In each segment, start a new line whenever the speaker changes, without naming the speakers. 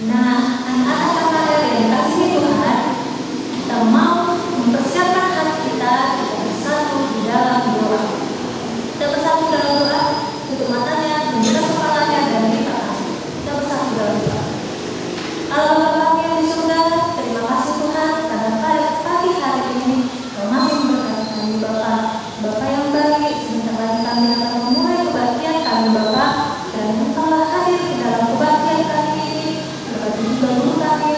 Nah, anak-anak kakak yang kasih Tuhan, kita mau mempersiapkan hati kita bersatu di dalam doa. Kita bersatu dalam doa, tutup matanya, menundukkan kepalanya, dan kita bersatu dalam doa. Allah Bapa yang di surga, terima kasih Tuhan karena pada pagi hari ini Kau masih memberkati kami Bapa. Bapa yang baik, sebentar lagi kami akan memulai kebaktian kami Bapa, dan Engkaulah hadir di dalam kebaktian kami ini, berbagi juga guru kami,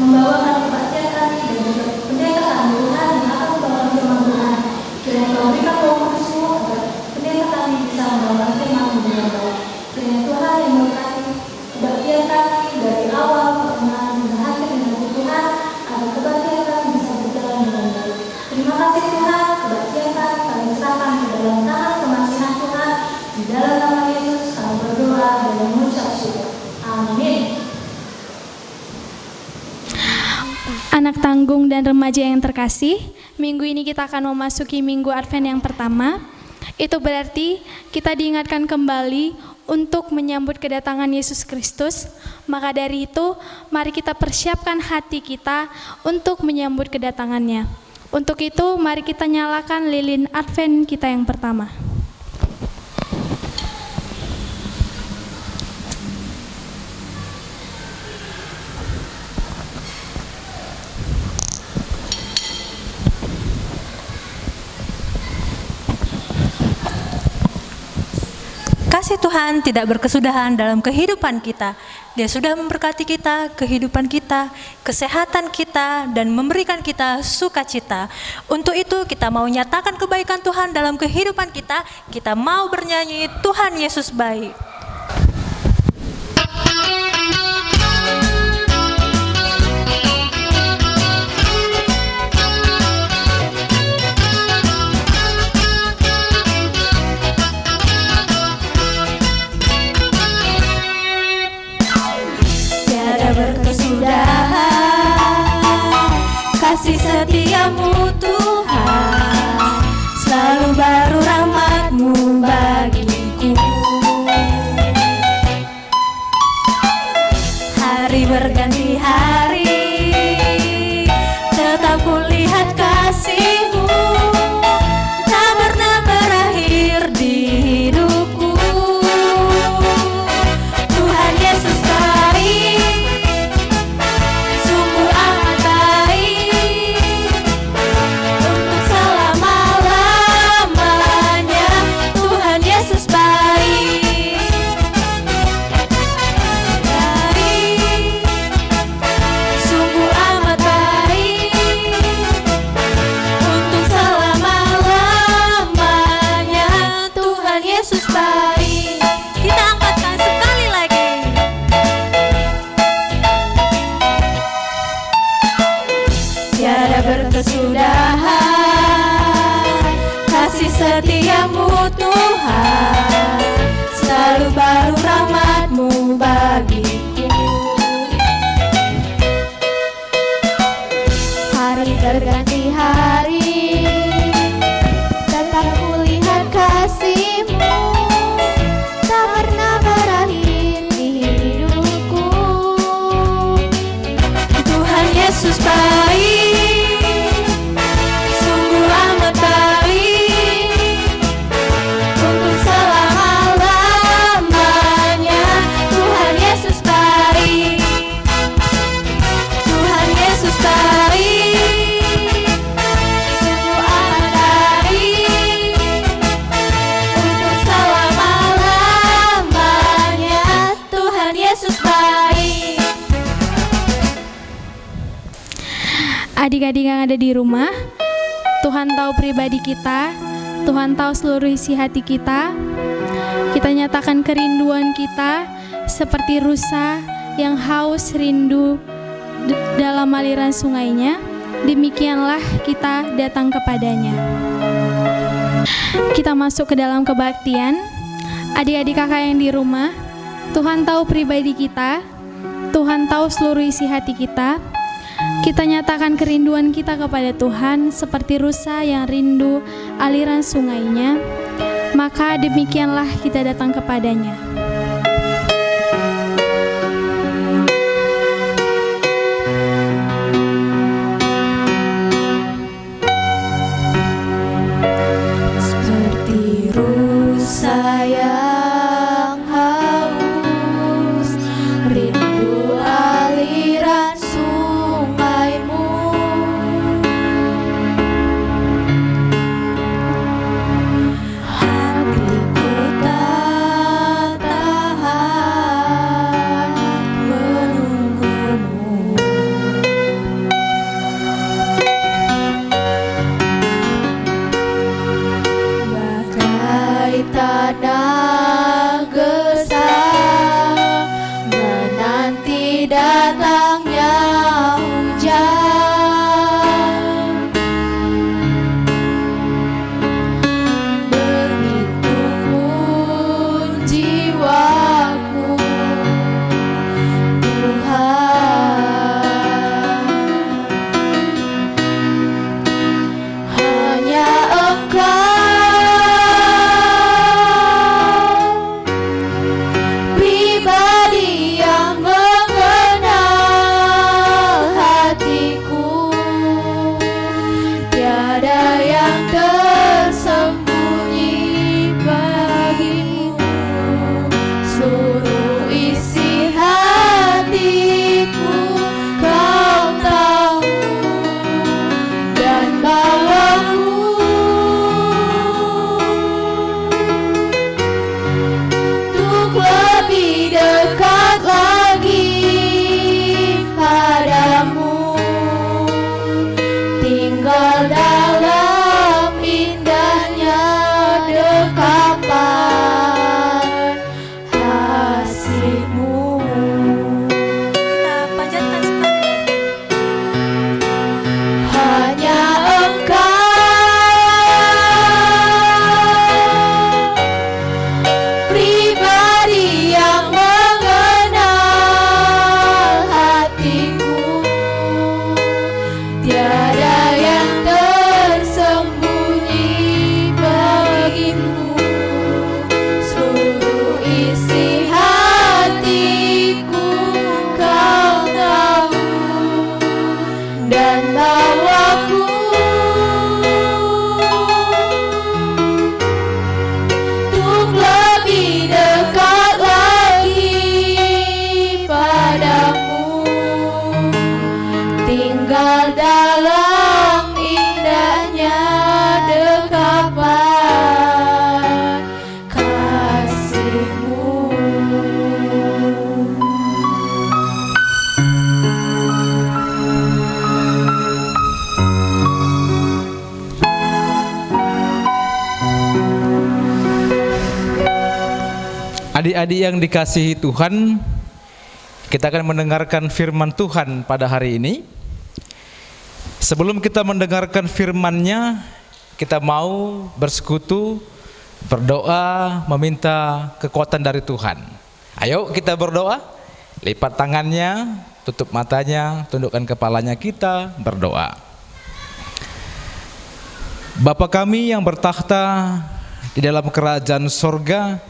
membawakan kebaktian kami dan juga pendeta kami Tuhan yang akan membawa firman Tuhan. Kiranya Kau berikan fokusmu agar pendeta kami bisa membawa firman dengan baik. Kiranya Tuhan yang memberkati kebaktian kami dari awal pertengahan hingga akhir dengan Tuhan, agar kebaktian kami bisa berjalan dengan baik. Terima kasih Tuhan, kebaktian kami serahkan ke dalam tangan kemasihan Tuhan. Di dalam nama Yesus kami berdoa dan mengucap syukur. Amin.
Anak tanggung dan remaja yang terkasih, minggu ini kita akan memasuki minggu Advent yang pertama. Itu berarti kita diingatkan kembali untuk menyambut kedatangan Yesus Kristus. Maka dari itu, mari kita persiapkan hati kita untuk menyambut kedatangannya. Untuk itu, mari kita nyalakan lilin Advent kita yang pertama.
Kasih Tuhan tidak berkesudahan dalam kehidupan kita. Dia sudah memberkati kita, kehidupan kita, kesehatan kita, dan memberikan kita sukacita. Untuk itu kita mau nyatakan kebaikan Tuhan dalam kehidupan kita. Kita mau bernyanyi Tuhan Yesus baik. Kasih setiamu Tuhan, selalu baru rahmat-Mu bagiku. Hari berganti hari, tetap kulihat kasih-Mu, tak pernah berakhir di hidupku. Tuhan Yesus baik, sungguh amat baik, untuk selama-lamanya. Tuhan Yesus baik, sungguh amat baik, untuk selama-lamanya. Tuhan Yesus baik. Kita angkatkan sekali lagi. Tiada berkesudahan kasih setiamu Tuhan, selalu baru rahmat-Mu bagiku. Hari berganti hari, tetap kulihat kasih-Mu, tak pernah berakhir di hidupku. Tuhan Yesus baik, sungguh amat baik, untuk selama-lamanya. Tuhan Yesus baik, Tuhan Yesus baik, sungguh amat baik, untuk selama-lamanya. Tuhan Yesus baik.
Adik-adik yang ada di rumah, Tuhan tahu pribadi kita, Tuhan tahu seluruh isi hati kita. Kita nyatakan kerinduan kita seperti rusa yang haus rindu dalam aliran sungainya. Demikianlah kita datang kepadanya. Kita masuk ke dalam kebaktian. Adik-adik kakak yang di rumah, Tuhan tahu pribadi kita, Tuhan tahu seluruh isi hati kita. Kita nyatakan kerinduan kita kepada Tuhan seperti rusa yang rindu aliran sungainya. Maka demikianlah kita datang kepadanya. datangnya hujan. Begitupun jiwaku, Tuhan, hanya Engkau pribadi yang mengenal hatiku. Tiada yang tersembunyi bagimu. Seluruh isi hatiku Kau tahu, dan bawaku untuk lebih dekat lagi padamu, tinggal dalam indahnya dekapan kasih-Mu.
Kita panjatkan sekali lagi.
Hanya Engkau pribadi yang mengenal hatiku. Tiada yang tersembunyi bagimu. Seluruh isi hatiku Kau tahu, dan bawaku untuk lebih dekat lagi padamu, tinggal dalam indahnya dekapan kasih-Mu.
Adik-adik yang dikasihi Tuhan, kita akan mendengarkan firman Tuhan pada hari ini. Sebelum kita mendengarkan firman-Nya, kita mau bersekutu, berdoa, meminta kekuatan dari Tuhan. Ayo kita berdoa, lipat tangannya, tutup matanya, tundukkan kepalanya, kita berdoa. Bapa kami yang bertakhta di dalam kerajaan sorga,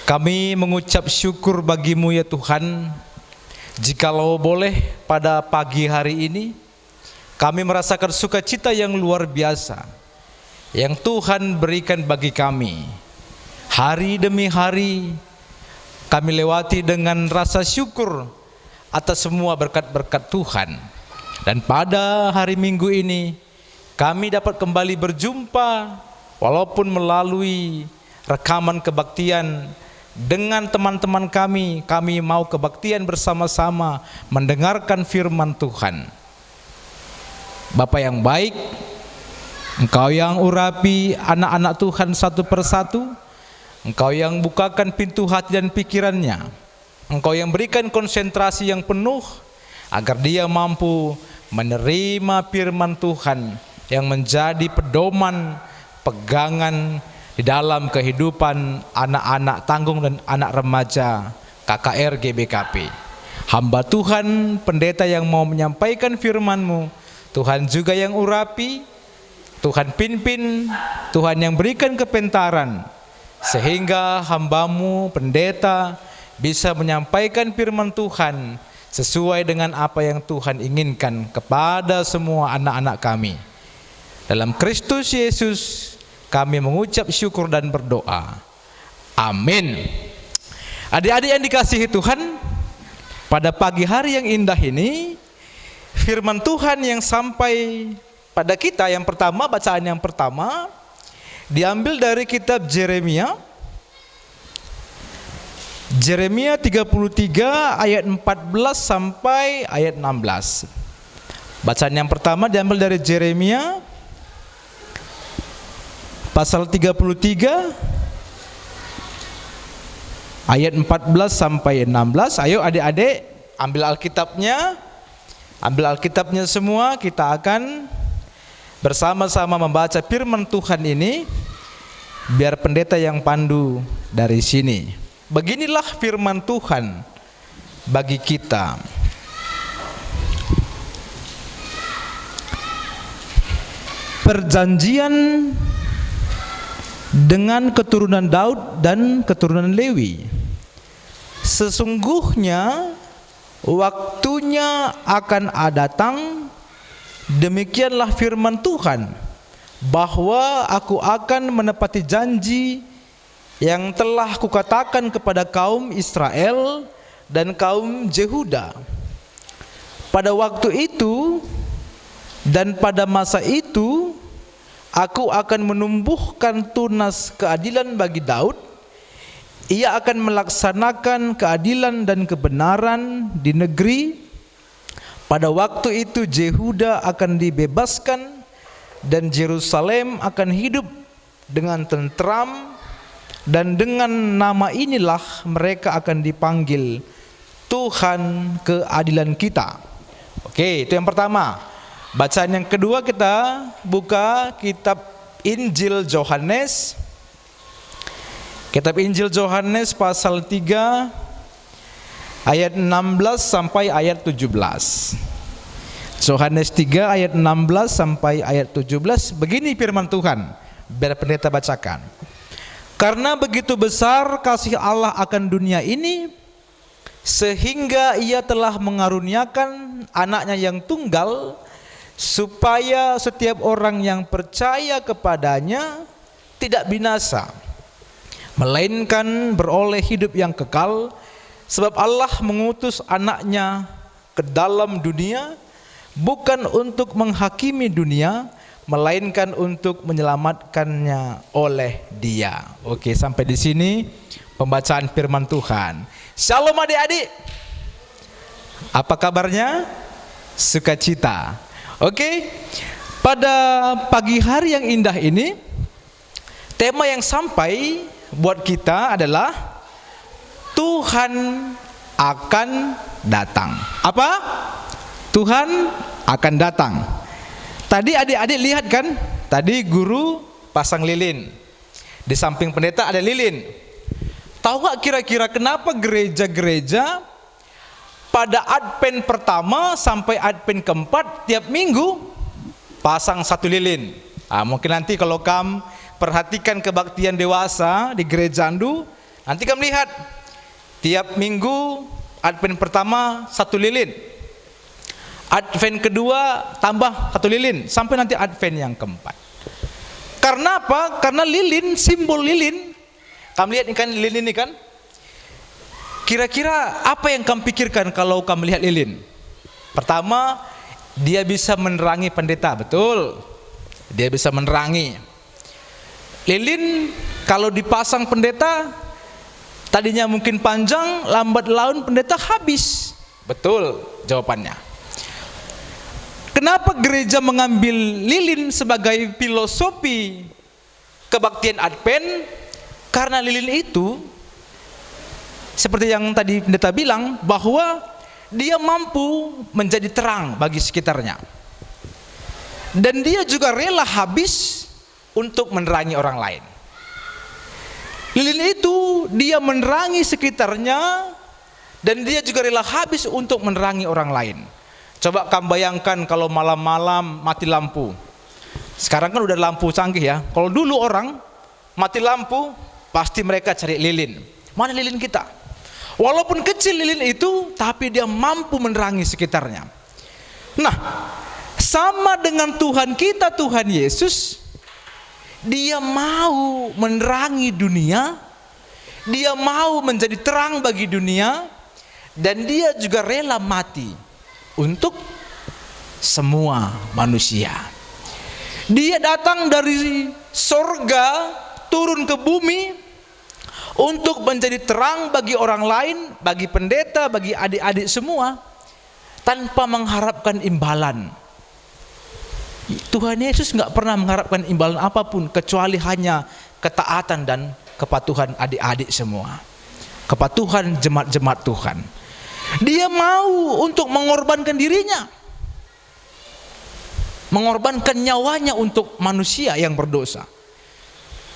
kami mengucap syukur bagi-Mu ya Tuhan. Jikalau boleh pada pagi hari ini kami merasakan sukacita yang luar biasa yang Tuhan berikan bagi kami. Hari demi hari kami lewati dengan rasa syukur atas semua berkat-berkat Tuhan. Dan pada hari Minggu ini kami dapat kembali berjumpa walaupun melalui rekaman kebaktian dengan teman-teman kami. Kami mau kebaktian bersama-sama mendengarkan firman Tuhan. Bapa yang baik, Engkau yang urapi anak-anak Tuhan satu persatu, Engkau yang bukakan pintu hati dan pikirannya, Engkau yang berikan konsentrasi yang penuh agar dia mampu menerima firman Tuhan yang menjadi pedoman, pegangan di dalam kehidupan anak-anak tanggung dan anak remaja KKR GBKP. Hamba Tuhan, pendeta yang mau menyampaikan firman-Mu, Tuhan juga yang urapi, Tuhan pimpin, Tuhan yang berikan kepentaran, sehingga hamba-Mu, pendeta, bisa menyampaikan firman Tuhan sesuai dengan apa yang Tuhan inginkan kepada semua anak-anak kami. Dalam Kristus Yesus kami mengucap syukur dan berdoa. Amin. Adik-adik yang dikasihi Tuhan, pada pagi hari yang indah ini, firman Tuhan yang sampai pada kita yang pertama, bacaan yang pertama diambil dari kitab Yeremia. Yeremia 33 ayat 14 sampai ayat 16. Bacaan yang pertama diambil dari Yeremia pasal 33 ayat 14 sampai 16. Ayo adik-adik ambil Alkitabnya semua. Kita akan bersama-sama membaca firman Tuhan ini. Biar pendeta yang pandu dari sini. Beginilah firman Tuhan bagi kita. Perjanjian dengan keturunan Daud dan keturunan Lewi. Sesungguhnya waktunya akan datang, demikianlah firman Tuhan, bahwa aku akan menepati janji yang telah kukatakan kepada kaum Israel dan kaum Yehuda. Pada waktu itu dan pada masa itu, aku akan menumbuhkan tunas keadilan bagi Daud. Ia akan melaksanakan keadilan dan kebenaran di negeri. Pada waktu itu Yehuda akan dibebaskan dan Yerusalem akan hidup dengan tentram, dan dengan nama inilah mereka akan dipanggil Tuhan keadilan kita. Oke, itu yang pertama. Bacaan yang kedua, kita buka kitab Injil Yohanes. Kitab Injil Yohanes pasal 3 ayat 16 sampai ayat 17. Yohanes 3 ayat 16 sampai ayat 17. Begini firman Tuhan, biar pendeta bacakan. Karena begitu besar kasih Allah akan dunia ini, sehingga ia telah mengaruniakan anaknya yang tunggal, supaya setiap orang yang percaya kepadanya tidak binasa, melainkan beroleh hidup yang kekal. Sebab Allah mengutus anaknya ke dalam dunia, bukan untuk menghakimi dunia, melainkan untuk menyelamatkannya oleh Dia. Oke, sampai di sini pembacaan firman Tuhan. Shalom adik-adik. Apa kabarnya? Sukacita. Oke, pada pagi hari yang indah ini, tema yang sampai buat kita adalah Tuhan akan datang. Apa? Tuhan akan datang. Tadi adik-adik lihat kan? Tadi guru pasang lilin. Di samping pendeta ada lilin. Tahu gak kira-kira kenapa gereja-gereja pada Advent pertama sampai Advent keempat tiap minggu pasang satu lilin? Mungkin nanti kalau kamu perhatikan kebaktian dewasa di gereja Andu, nanti kamu lihat tiap minggu Advent pertama satu lilin, Advent kedua tambah satu lilin, sampai nanti Advent yang keempat. Karena apa? Karena lilin, simbol lilin. Kamu lihat ikan lilin ini kan? Kira-kira apa yang kamu pikirkan kalau kamu lihat lilin? Pertama, dia bisa menerangi pendeta, betul. Dia bisa menerangi. Lilin kalau dipasang pendeta, tadinya mungkin panjang, lambat laun pendeta habis. Betul jawabannya. Kenapa gereja mengambil lilin sebagai filosofi kebaktian Advent? Karena lilin itu, seperti yang tadi pendeta bilang, bahwa dia mampu menjadi terang bagi sekitarnya. Dan dia juga rela habis untuk menerangi orang lain. Lilin itu dia menerangi sekitarnya, dan dia juga rela habis untuk menerangi orang lain. Coba kamu bayangkan kalau malam-malam mati lampu. Sekarang kan udah lampu canggih ya. Kalau dulu orang mati lampu, pasti mereka cari lilin. Mana lilin kita? Walaupun kecil lilin itu, tapi dia mampu menerangi sekitarnya. Nah, sama dengan Tuhan kita, Tuhan Yesus, Dia mau menerangi dunia, Dia mau menjadi terang bagi dunia, dan Dia juga rela mati untuk semua manusia. Dia datang dari sorga turun ke bumi untuk menjadi terang bagi orang lain, bagi pendeta, bagi adik-adik semua, tanpa mengharapkan imbalan. Tuhan Yesus nggak pernah mengharapkan imbalan apapun, kecuali hanya ketaatan dan kepatuhan adik-adik semua, kepatuhan jemaat-jemaat Tuhan. Dia mau untuk mengorbankan dirinya, mengorbankan nyawanya untuk manusia yang berdosa.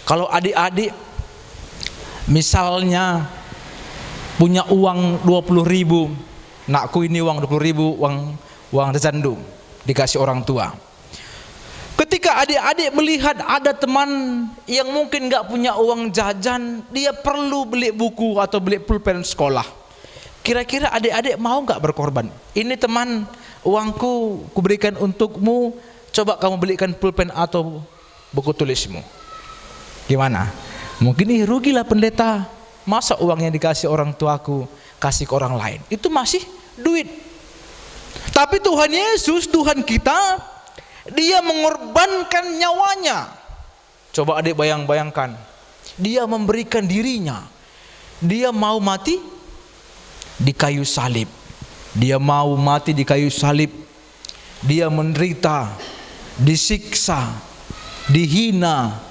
Kalau adik-adik misalnya punya uang 20.000, nakku ini uang 20.000, uang tercandu, dikasih orang tua. Ketika adik-adik melihat ada teman yang mungkin nggak punya uang jajan, dia perlu beli buku atau beli pulpen sekolah. Kira-kira adik-adik mau nggak berkorban? Ini teman, uangku kuberikan untukmu, coba kamu belikan pulpen atau buku tulismu. Gimana? Mungkin rugilah pendeta, masa uang yang dikasih orang tuaku kasih ke orang lain, itu masih duit. Tapi Tuhan Yesus, Tuhan kita, dia mengorbankan nyawanya. Coba adik bayangkan, dia memberikan dirinya, dia mau mati di kayu salib, dia mau mati di kayu salib, dia menderita, disiksa, dihina,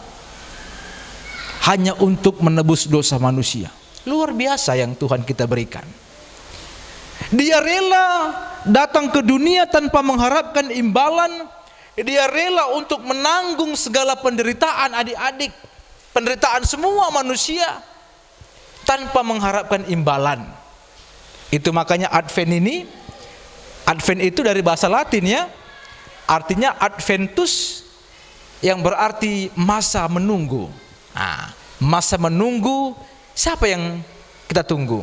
hanya untuk menebus dosa manusia. Luar biasa yang Tuhan kita berikan. Dia rela datang ke dunia tanpa mengharapkan imbalan. Dia rela untuk menanggung segala penderitaan adik-adik, penderitaan semua manusia tanpa mengharapkan imbalan. Itu makanya Advent ini, Advent itu dari bahasa Latin ya, artinya Adventus, yang berarti masa menunggu. Nah, masa menunggu, siapa yang kita tunggu?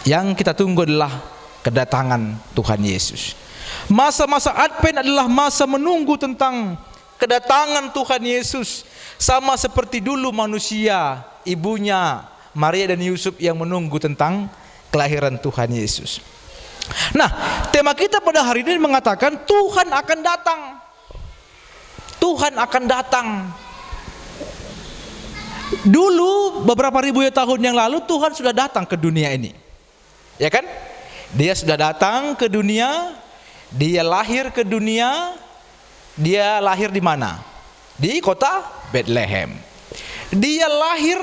Yang kita tunggu adalah kedatangan Tuhan Yesus. Masa-masa Advent adalah masa menunggu tentang kedatangan Tuhan Yesus. Sama seperti dulu manusia, ibunya Maria dan Yusuf yang menunggu tentang kelahiran Tuhan Yesus. Nah, tema kita pada hari ini mengatakan Tuhan akan datang. Tuhan akan datang. Dulu beberapa ribu tahun yang lalu Tuhan sudah datang ke dunia ini. Ya kan? Dia sudah datang ke dunia, dia lahir ke dunia. Dia lahir di mana? Di kota Bethlehem. Dia lahir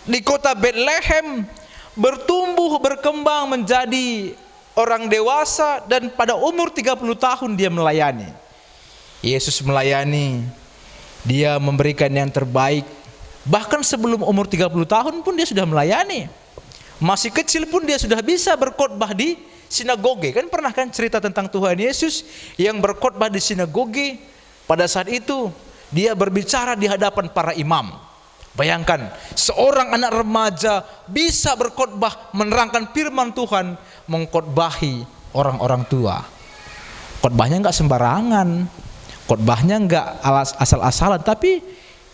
di kota Bethlehem, bertumbuh berkembang menjadi orang dewasa, dan pada umur 30 tahun dia melayani. Yesus melayani, dia memberikan yang terbaik. Bahkan sebelum umur 30 tahun pun dia sudah melayani. Masih kecil pun dia sudah bisa berkhotbah di sinagoge. Kan pernah kan cerita tentang Tuhan Yesus yang berkhotbah di sinagoge. Pada saat itu dia berbicara di hadapan para imam. Bayangkan, seorang anak remaja bisa berkhotbah menerangkan firman Tuhan, mengkhotbahi orang-orang tua. Khotbahnya enggak sembarangan, khotbahnya enggak asal-asalan, tapi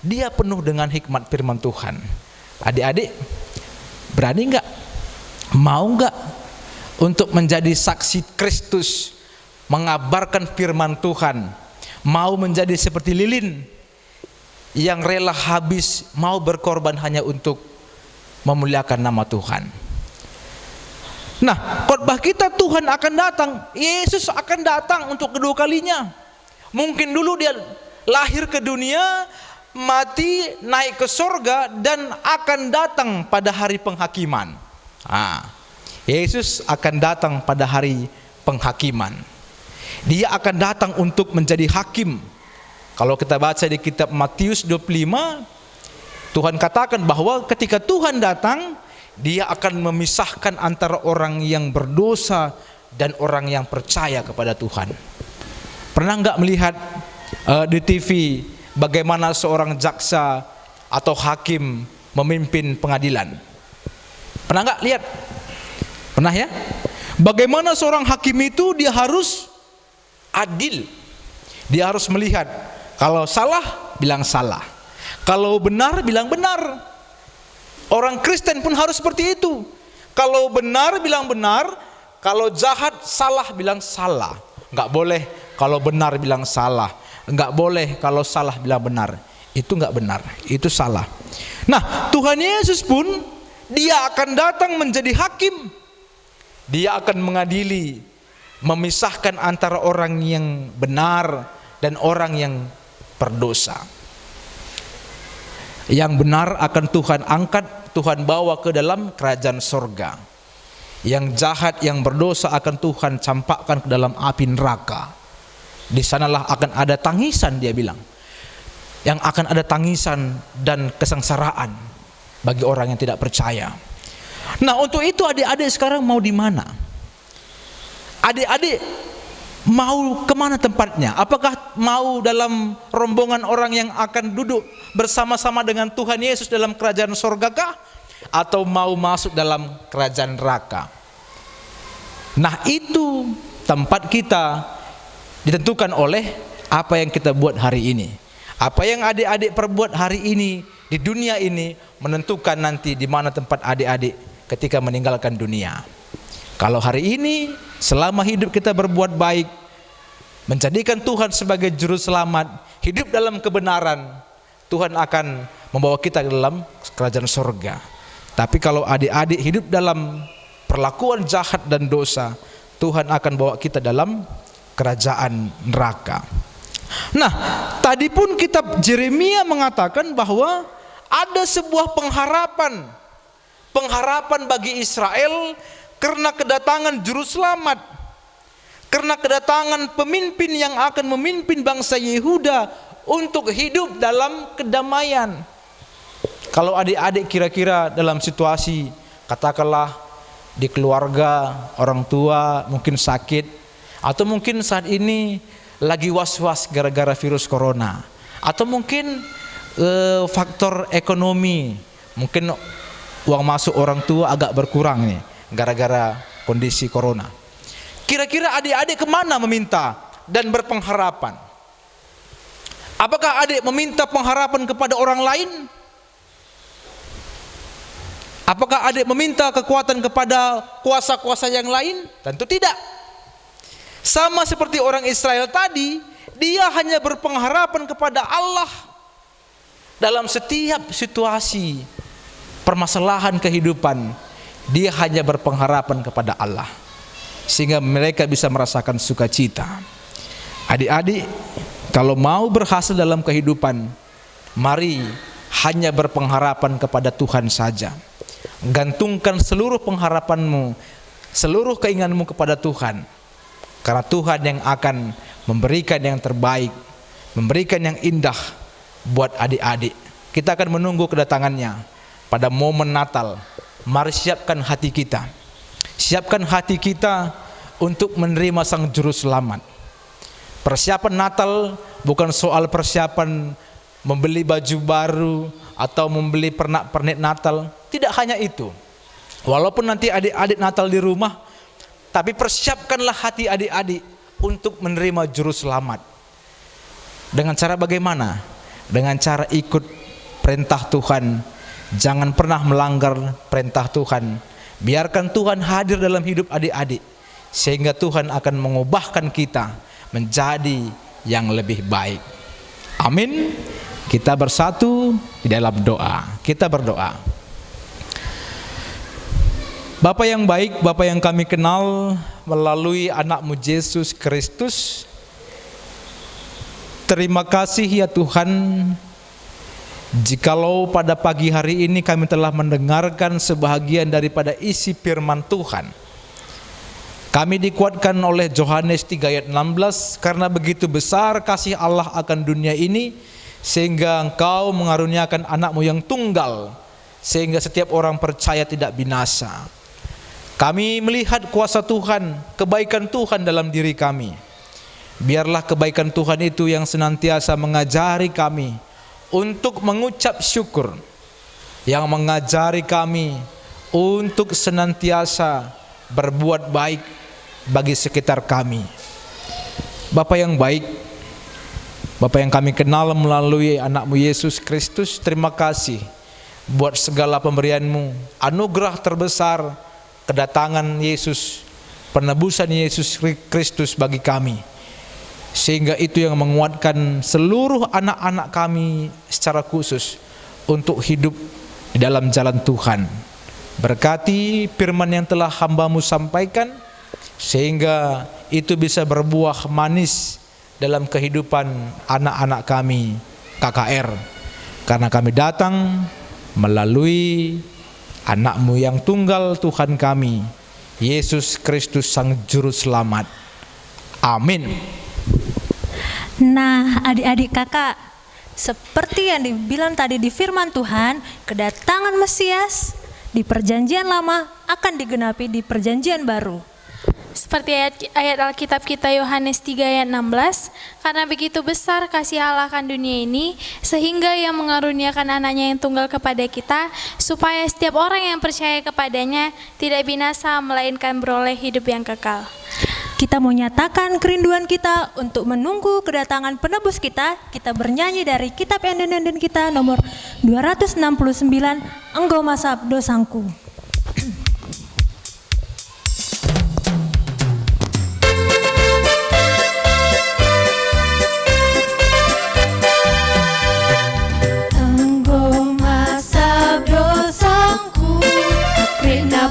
dia penuh dengan hikmat firman Tuhan. Adik-adik, berani enggak? Mau enggak untuk menjadi saksi Kristus, mengabarkan firman Tuhan? Mau menjadi seperti lilin yang rela habis, mau berkorban hanya untuk memuliakan nama Tuhan. Nah, khotbah kita Tuhan akan datang, Yesus akan datang untuk kedua kalinya. Mungkin dulu dia lahir ke dunia, mati, naik ke sorga, dan akan datang pada hari penghakiman. Yesus akan datang pada hari penghakiman. Dia akan datang untuk menjadi hakim. Kalau kita baca di kitab Matius 25, Tuhan katakan bahwa ketika Tuhan datang, dia akan memisahkan antara orang yang berdosa dan orang yang percaya kepada Tuhan. Pernah enggak melihat di TV bagaimana seorang jaksa atau hakim memimpin pengadilan? Pernah enggak lihat? Pernah ya? Bagaimana seorang hakim itu dia harus adil. Dia harus melihat, kalau salah bilang salah, kalau benar bilang benar. Orang Kristen pun harus seperti itu. Kalau benar bilang benar, kalau jahat salah bilang salah. Enggak boleh kalau benar bilang salah, enggak boleh kalau salah bilang benar. Itu enggak benar, itu salah. Nah, Tuhan Yesus pun dia akan datang menjadi hakim. Dia akan mengadili, memisahkan antara orang yang benar dan orang yang berdosa. Yang benar akan Tuhan angkat, Tuhan bawa ke dalam kerajaan sorga. yang jahat, yang berdosa akan Tuhan campakkan ke dalam api neraka. Di sanalah akan ada tangisan, dia bilang. Yang akan ada tangisan dan kesengsaraan bagi orang yang tidak percaya. Nah, untuk itu adik-adik sekarang mau di mana? Adik-adik mau kemana tempatnya? Apakah mau dalam rombongan orang yang akan duduk bersama-sama dengan Tuhan Yesus dalam kerajaan surgakah? Atau mau masuk dalam kerajaan neraka? Nah, itu tempat kita ditentukan oleh apa yang kita buat hari ini. Apa yang adik-adik perbuat hari ini di dunia ini menentukan nanti di mana tempat adik-adik ketika meninggalkan dunia. Kalau hari ini selama hidup kita berbuat baik, menjadikan Tuhan sebagai juru selamat, hidup dalam kebenaran, Tuhan akan membawa kita ke dalam kerajaan surga. Tapi kalau adik-adik hidup dalam perlakuan jahat dan dosa, Tuhan akan bawa kita dalam kerajaan neraka. Nah, tadi pun kitab Yeremia mengatakan bahwa ada sebuah pengharapan bagi Israel karena kedatangan juru selamat, karena kedatangan pemimpin yang akan memimpin bangsa Yehuda untuk hidup dalam kedamaian. Kalau adik-adik kira-kira dalam situasi, katakanlah di keluarga, orang tua mungkin sakit, atau mungkin saat ini lagi was-was gara-gara virus corona, atau mungkin faktor ekonomi, mungkin uang masuk orang tua agak berkurang nih gara-gara kondisi corona. Kira-kira adik-adik kemana meminta dan berpengharapan? Apakah adik meminta pengharapan kepada orang lain? Apakah adik meminta kekuatan kepada kuasa-kuasa yang lain? Tentu tidak. Sama seperti orang Israel tadi, dia hanya berpengharapan kepada Allah dalam setiap situasi permasalahan kehidupan. Dia hanya berpengharapan kepada Allah sehingga mereka bisa merasakan sukacita. Adik-adik, kalau mau berhasil dalam kehidupan, mari hanya berpengharapan kepada Tuhan saja. Gantungkan seluruh pengharapanmu, seluruh keinginanmu kepada Tuhan. Karena Tuhan yang akan memberikan yang terbaik, memberikan yang indah buat adik-adik. Kita akan menunggu kedatangannya pada momen Natal. Mari siapkan hati kita. Siapkan hati kita untuk menerima Sang Juru Selamat. Persiapan Natal bukan soal persiapan membeli baju baru atau membeli pernak-pernik Natal. Tidak hanya itu. Walaupun nanti adik-adik Natal di rumah, tapi persiapkanlah hati adik-adik untuk menerima Juru Selamat. Dengan cara bagaimana? Dengan cara ikut perintah Tuhan. Jangan pernah melanggar perintah Tuhan. Biarkan Tuhan hadir dalam hidup adik-adik, sehingga Tuhan akan mengubahkan kita menjadi yang lebih baik. Amin. Kita bersatu di dalam doa. Kita berdoa. Bapa yang baik, Bapa yang kami kenal melalui anak-Mu Yesus Kristus, terima kasih ya Tuhan, jikalau pada pagi hari ini kami telah mendengarkan sebahagian daripada isi firman Tuhan. Kami dikuatkan oleh Yohanes 3 ayat 16, karena begitu besar kasih Allah akan dunia ini, sehingga Engkau mengaruniakan anak-Mu yang tunggal, sehingga setiap orang percaya tidak binasa. Kami melihat kuasa Tuhan, kebaikan Tuhan dalam diri kami. Biarlah kebaikan Tuhan itu yang senantiasa mengajari kami untuk mengucap syukur, yang mengajari kami untuk senantiasa berbuat baik bagi sekitar kami. Bapa yang baik, Bapa yang kami kenal melalui anak-Mu Yesus Kristus, terima kasih buat segala pemberian-Mu, anugerah terbesar kedatangan Yesus, penebusan Yesus Kristus bagi kami, sehingga itu yang menguatkan seluruh anak-anak kami secara khusus untuk hidup di dalam jalan Tuhan. Berkati firman yang telah hamba-Mu sampaikan, sehingga itu bisa berbuah manis dalam kehidupan anak-anak kami KKR, karena kami datang melalui anak-Mu yang tunggal, Tuhan kami, Yesus Kristus Sang Juru Selamat. Amin.
Nah, adik-adik kakak, seperti yang dibilang tadi di firman Tuhan, kedatangan Mesias di perjanjian lama akan digenapi di perjanjian baru.
Seperti ayat Alkitab kita Yohanes 3 ayat 16, karena begitu besar kasih Allah akan dunia ini, sehingga Ia mengaruniakan anaknya yang tunggal kepada kita, supaya setiap orang yang percaya kepadanya tidak binasa, melainkan beroleh hidup yang kekal.
Kita mau nyatakan kerinduan kita untuk menunggu kedatangan penebus kita. Kita bernyanyi dari kitab enden-enden kita nomor 269, Engkau Sabdo Sangku.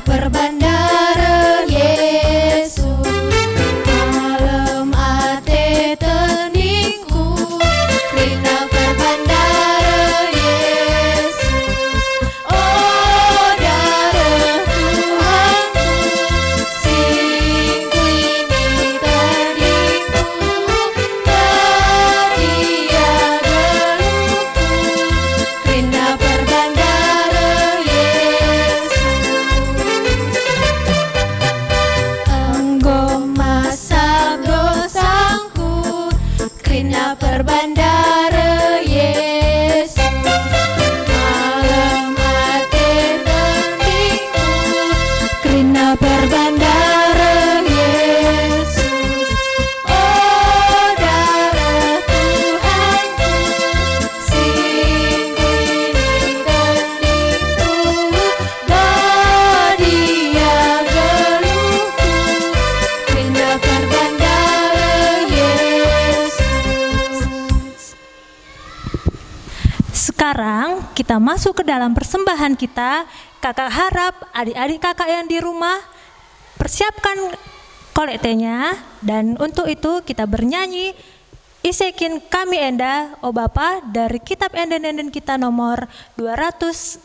Perbandara Yesus, malam ate teningku, rina perbandara Yesus, oh darah Tuhanku, singku ini terdingku, terdia geluku, rina perbandara Yesus. Krina perbandara Yesus, malam ate teningku, krina perbandara Yesus, oh darah Tuhanku, singku ini teningku, badia geluku, krina perbandara Yesus.
Sekarang kita masuk ke dalam persembahan kita. Kakak harap adik-adik kakak yang di rumah persiapkan kolektenya, dan untuk itu kita bernyanyi Isekin Kami Enda, O Bapa, dari kitab enden-enden kita nomor 262.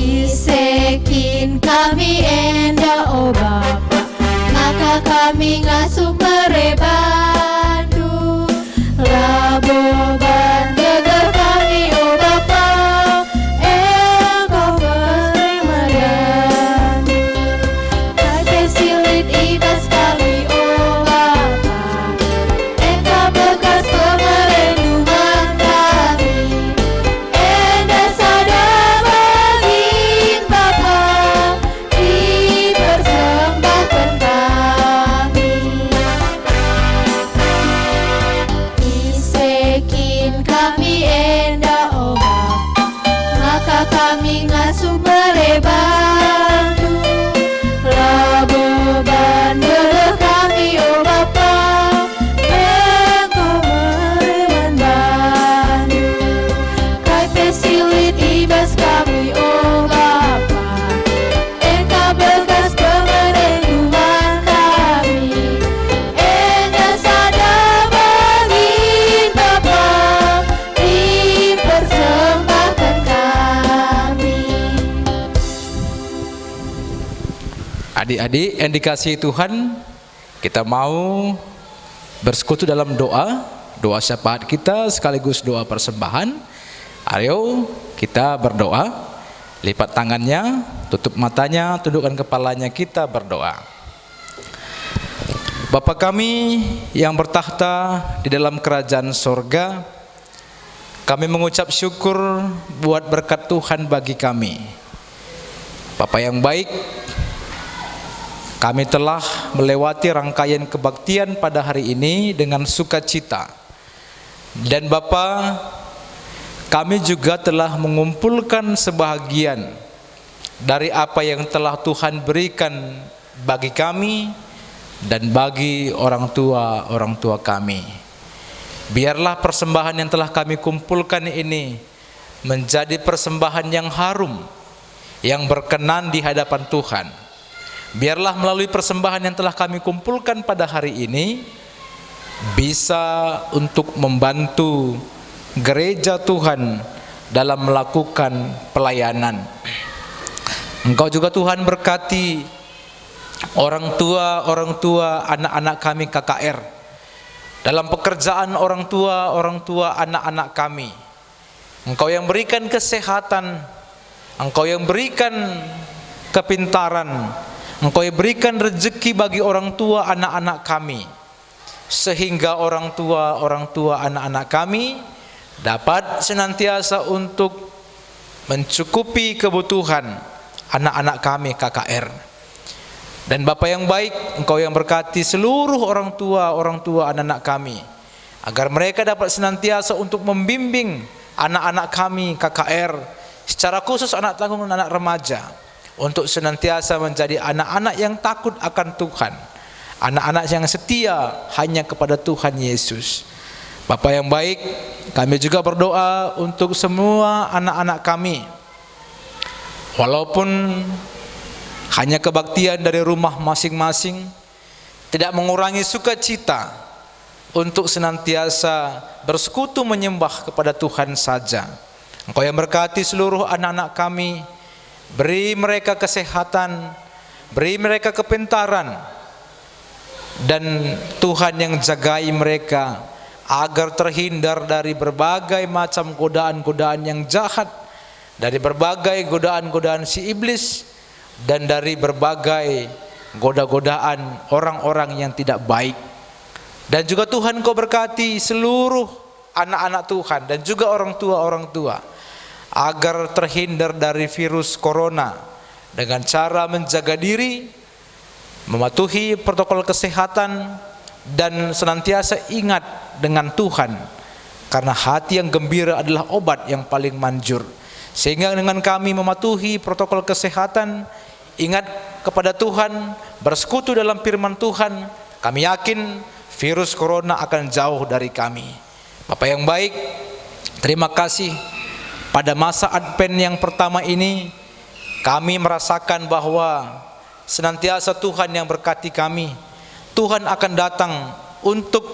Isekin kami enda, oh Bapa, maka kami ngasuh merebandu, laboban geger kami, oh Bapa, engkau merebandu, kate silit ibas kami, oh Bapa, engkau bekas pemerlindungan kami, enda sada bagin Bapa, dipersembahkan kami. Isekin kami enda, oh Bapa, maka kami ngasuh merebandu, laboban belah kami, oh Bapa, engkau mereban bandu, kai pesilit ibas kami, oh Bapa, engkau bekas pemerlindungan kami, enda sada bagin Bapa, dipersembahkan kami.
Adik-adik yang dikasihi Tuhan, kita mau bersekutu dalam doa syafaat kita sekaligus doa persembahan. Ayo kita berdoa, lipat tangannya, tutup matanya, tundukkan kepalanya, kita berdoa. Bapa kami yang bertakhta di dalam kerajaan sorga, kami mengucap syukur buat berkat Tuhan bagi kami. Bapa yang baik, kami telah melewati rangkaian kebaktian pada hari ini dengan sukacita. Dan Bapa, kami juga telah mengumpulkan sebahagian dari apa yang telah Tuhan berikan bagi kami dan bagi orang tua kami. Biarlah persembahan yang telah kami kumpulkan ini menjadi persembahan yang harum, yang berkenan di hadapan Tuhan. Biarlah melalui persembahan yang telah kami kumpulkan pada hari ini bisa untuk membantu gereja Tuhan dalam melakukan pelayanan. Engkau juga Tuhan berkati orang tua, anak-anak kami KKR, dalam pekerjaan orang tua, anak-anak kami. Engkau yang berikan kesehatan, Engkau yang berikan kepintaran, Engkau yang berikan rezeki bagi orang tua, anak-anak kami, sehingga orang tua, anak-anak kami dapat senantiasa untuk mencukupi kebutuhan anak-anak kami KKR. Dan Bapa yang baik, Engkau yang berkati seluruh orang tua, anak-anak kami, agar mereka dapat senantiasa untuk membimbing anak-anak kami KKR, secara khusus anak tanggung dan anak remaja, untuk senantiasa menjadi anak-anak yang takut akan Tuhan, anak-anak yang setia hanya kepada Tuhan Yesus. Bapa yang baik, kami juga berdoa untuk semua anak-anak kami, walaupun hanya kebaktian dari rumah masing-masing, tidak mengurangi sukacita untuk senantiasa bersekutu menyembah kepada Tuhan saja. Engkau yang berkati seluruh anak-anak kami, beri mereka kesehatan, beri mereka kepintaran, dan Tuhan yang jagai mereka agar terhindar dari berbagai macam godaan-godaan yang jahat, dari berbagai godaan-godaan si iblis, dan dari berbagai goda-godaan orang-orang yang tidak baik. Dan juga Tuhan Kau berkati seluruh anak-anak Tuhan dan juga orang tua agar terhindar dari virus corona dengan cara menjaga diri, mematuhi protokol kesehatan, dan senantiasa ingat dengan Tuhan, karena hati yang gembira adalah obat yang paling manjur. Sehingga dengan kami mematuhi protokol kesehatan, ingat kepada Tuhan, bersekutu dalam firman Tuhan, kami yakin virus corona akan jauh dari kami. Bapak yang baik, terima kasih pada masa Advent yang pertama ini, kami merasakan bahwa senantiasa Tuhan yang berkati kami. Tuhan akan datang untuk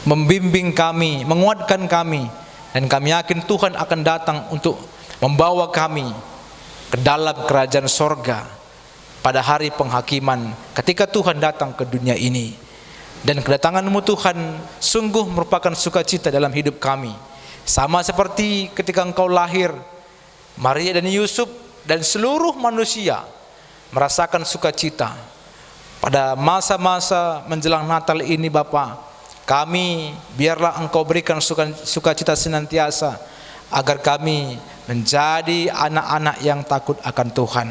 membimbing kami, menguatkan kami, dan kami yakin Tuhan akan datang untuk membawa kami ke dalam kerajaan sorga pada hari penghakiman, ketika Tuhan datang ke dunia ini. Dan kedatangan-Mu Tuhan sungguh merupakan sukacita dalam hidup kami, sama seperti ketika Engkau lahir, Maria dan Yusuf dan seluruh manusia merasakan sukacita. Pada masa-masa menjelang Natal ini Bapa, kami biarlah Engkau berikan sukacita senantiasa, agar kami menjadi anak-anak yang takut akan Tuhan.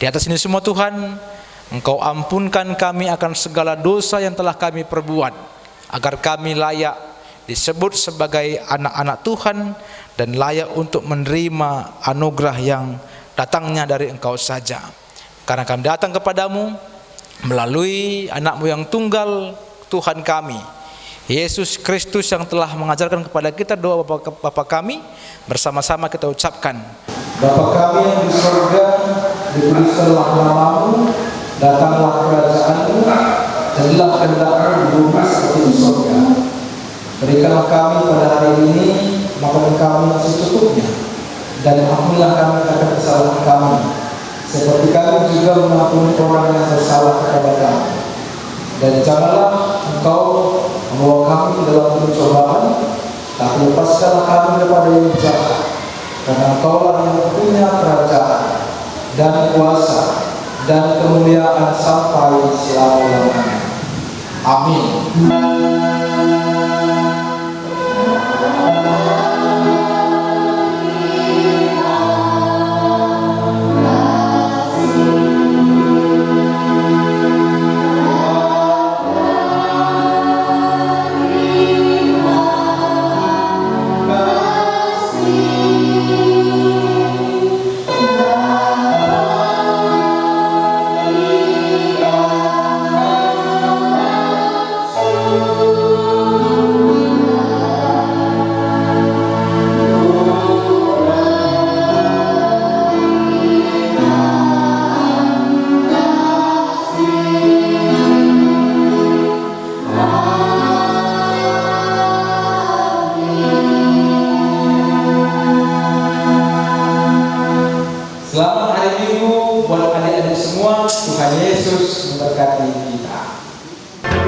Di atas ini semua Tuhan, Engkau ampunkan kami akan segala dosa yang telah kami perbuat, agar kami layak disebut sebagai anak-anak Tuhan dan layak untuk menerima anugerah yang datangnya dari Engkau saja. Karena kami datang kepadamu melalui anak-Mu yang tunggal, Tuhan kami, Yesus Kristus, yang telah mengajarkan kepada kita doa Bapa kami. Bersama-sama kita ucapkan: Bapa kami yang di surga, dikuduskanlah nama-Mu, datanglah kerajaan-Mu, jadilah kehendak-Mu di bumi seperti di surga. Berikanlah kami pada hari ini makanan kami yang secukupnya, dan ampunilah kami akan kesalahan kami, seperti kami juga mengampuni orang yang bersalah kepada kami. Dan janganlah Engkau membawa kami dalam pencobaan, tapi lepaskanlah kami daripada yang jahat, karena Engkaulah yang punya kerajaan dan kuasa dan kemuliaan sampai selama-lamanya. Amin.
Oh
kita.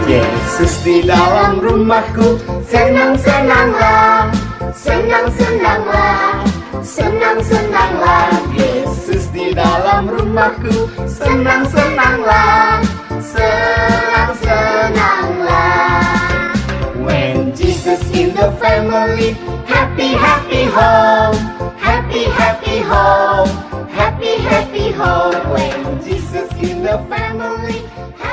Yesus di dalam rumahku, senang-senanglah, senang-senanglah, senang-senanglah. Yesus di dalam rumahku, senang-senanglah, senang-senanglah. When Jesus in the family, happy, happy home, happy, happy home, happy, happy home. When Jesus in the family, happy